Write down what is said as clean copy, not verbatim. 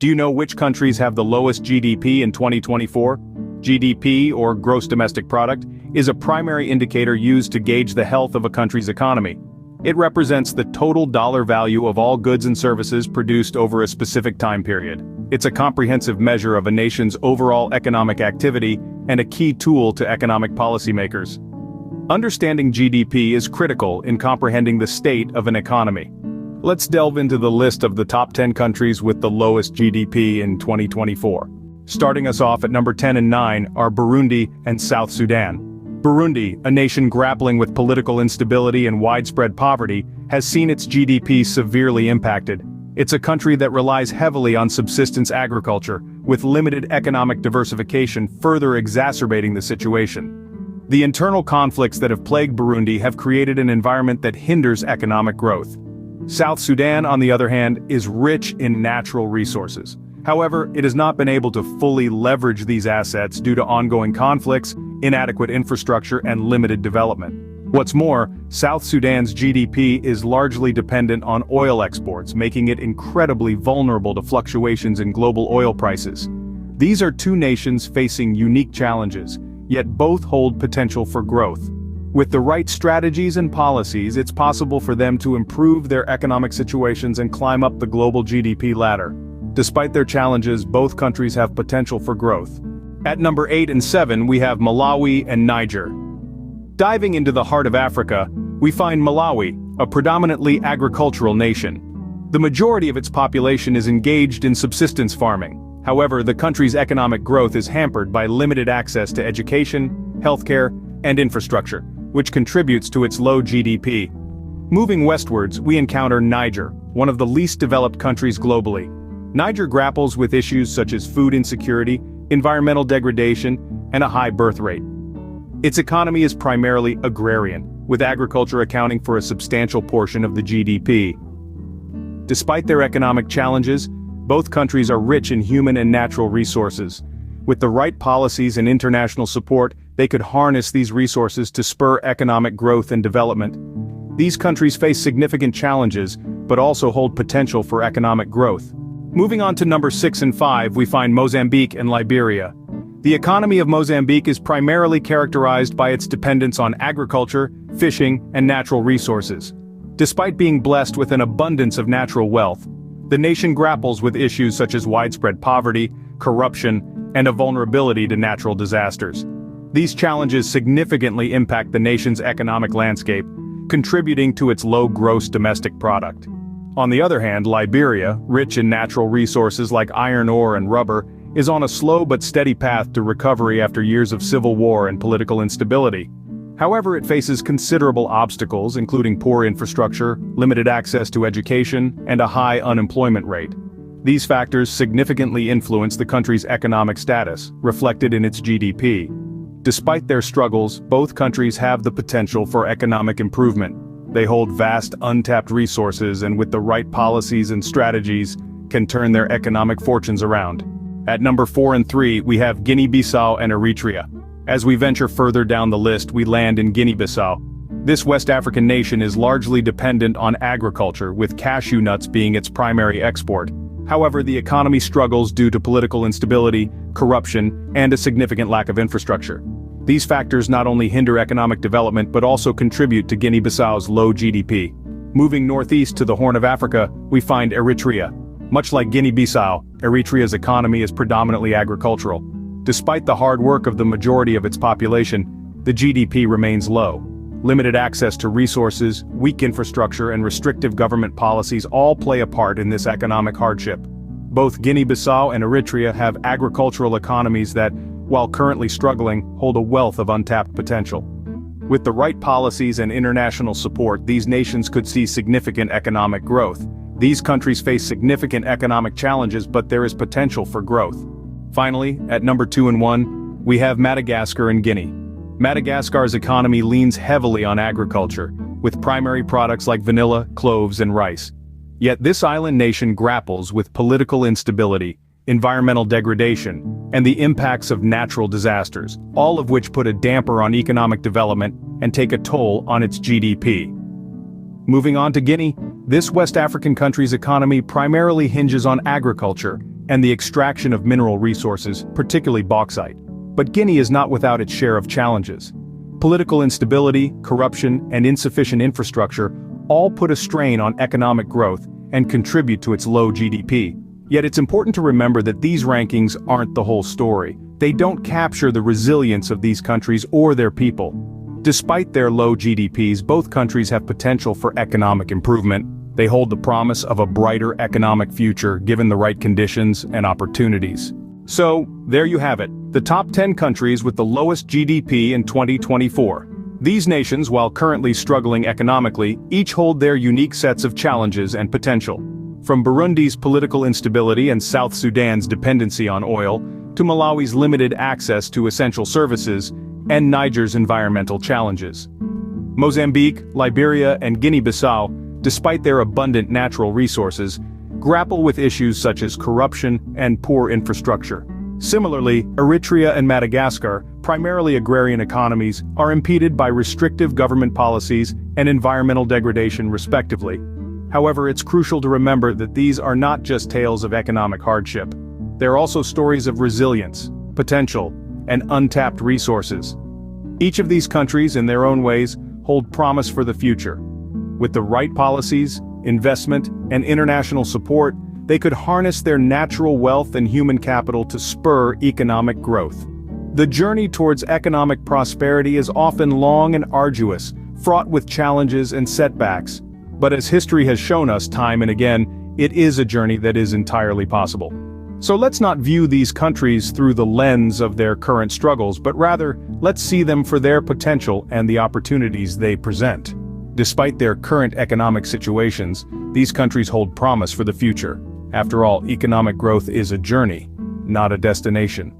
Do you know which countries have the lowest GDP in 2024? GDP, or Gross Domestic Product, is a primary indicator used to gauge the health of a country's economy. It represents the total dollar value of all goods and services produced over a specific time period. It's a comprehensive measure of a nation's overall economic activity and a key tool to economic policymakers. Understanding GDP is critical in comprehending the state of an economy. Let's delve into the list of the top 10 countries with the lowest GDP in 2024. Starting us off at number 10 and 9 are Burundi and South Sudan. Burundi, a nation grappling with political instability and widespread poverty, has seen its GDP severely impacted. It's a country that relies heavily on subsistence agriculture, with limited economic diversification further exacerbating the situation. The internal conflicts that have plagued Burundi have created an environment that hinders economic growth. South Sudan, on the other hand, is rich in natural resources. However, it has not been able to fully leverage these assets due to ongoing conflicts, inadequate infrastructure, and limited development. What's more, South Sudan's GDP is largely dependent on oil exports, making it incredibly vulnerable to fluctuations in global oil prices. These are two nations facing unique challenges, yet both hold potential for growth. With the right strategies and policies, it's possible for them to improve their economic situations and climb up the global GDP ladder. Despite their challenges, both countries have potential for growth. At number 8 and 7, we have Malawi and Niger. Diving into the heart of Africa, we find Malawi, a predominantly agricultural nation. The majority of its population is engaged in subsistence farming. However, the country's economic growth is hampered by limited access to education, healthcare, and infrastructure, which contributes to its low GDP. Moving westwards, we encounter Niger, one of the least developed countries globally. Niger grapples with issues such as food insecurity, environmental degradation, and a high birth rate. Its economy is primarily agrarian, with agriculture accounting for a substantial portion of the GDP. Despite their economic challenges, both countries are rich in human and natural resources. With the right policies and international support, they could harness these resources to spur economic growth and development. These countries face significant challenges, but also hold potential for economic growth. Moving on to number 6 and 5, we find Mozambique and Liberia. The economy of Mozambique is primarily characterized by its dependence on agriculture, fishing, and natural resources. Despite being blessed with an abundance of natural wealth, the nation grapples with issues such as widespread poverty, corruption, and a vulnerability to natural disasters. These challenges significantly impact the nation's economic landscape, contributing to its low gross domestic product. On the other hand, Liberia, rich in natural resources like iron ore and rubber, is on a slow but steady path to recovery after years of civil war and political instability. However, it faces considerable obstacles, including poor infrastructure, limited access to education, and a high unemployment rate. These factors significantly influence the country's economic status, reflected in its GDP. Despite their struggles, both countries have the potential for economic improvement. They hold vast untapped resources and with the right policies and strategies, can turn their economic fortunes around. At number 4 and 3, we have Guinea-Bissau and Eritrea. As we venture further down the list, we land in Guinea-Bissau. This West African nation is largely dependent on agriculture, with cashew nuts being its primary export. However, the economy struggles due to political instability, corruption, and a significant lack of infrastructure. These factors not only hinder economic development but also contribute to Guinea-Bissau's low GDP. Moving northeast to the Horn of Africa, we find Eritrea. Much like Guinea-Bissau, Eritrea's economy is predominantly agricultural. Despite the hard work of the majority of its population, the GDP remains low. Limited access to resources, weak infrastructure, and restrictive government policies all play a part in this economic hardship. Both Guinea-Bissau and Eritrea have agricultural economies that, while currently struggling, hold a wealth of untapped potential. With the right policies and international support, these nations could see significant economic growth. These countries face significant economic challenges, but there is potential for growth. Finally, at number 2 and 1, we have Madagascar and Guinea. Madagascar's economy leans heavily on agriculture, with primary products like vanilla, cloves, and rice. Yet this island nation grapples with political instability, environmental degradation, and the impacts of natural disasters, all of which put a damper on economic development and take a toll on its GDP. Moving on to Guinea, this West African country's economy primarily hinges on agriculture, and the extraction of mineral resources, particularly bauxite. But Guinea is not without its share of challenges. Political instability, corruption, and insufficient infrastructure all put a strain on economic growth and contribute to its low GDP. Yet it's important to remember that these rankings aren't the whole story. They don't capture the resilience of these countries or their people. Despite their low GDPs, both countries have potential for economic improvement. They hold the promise of a brighter economic future given the right conditions and opportunities. So, there you have it, the top 10 countries with the lowest GDP in 2024. These nations, while currently struggling economically, each hold their unique sets of challenges and potential. From Burundi's political instability and South Sudan's dependency on oil, to Malawi's limited access to essential services, and Niger's environmental challenges. Mozambique, Liberia, and Guinea-Bissau, despite their abundant natural resources, grapple with issues such as corruption and poor infrastructure. Similarly, Eritrea and Madagascar, primarily agrarian economies, are impeded by restrictive government policies and environmental degradation respectively. However, it's crucial to remember that these are not just tales of economic hardship. They're also stories of resilience, potential, and untapped resources. Each of these countries, in their own ways, hold promise for the future. With the right policies, investment, and international support, they could harness their natural wealth and human capital to spur economic growth. The journey towards economic prosperity is often long and arduous, fraught with challenges and setbacks. But as history has shown us time and again, it is a journey that is entirely possible. So let's not view these countries through the lens of their current struggles, but rather, let's see them for their potential and the opportunities they present. Despite their current economic situations, these countries hold promise for the future. After all, economic growth is a journey, not a destination.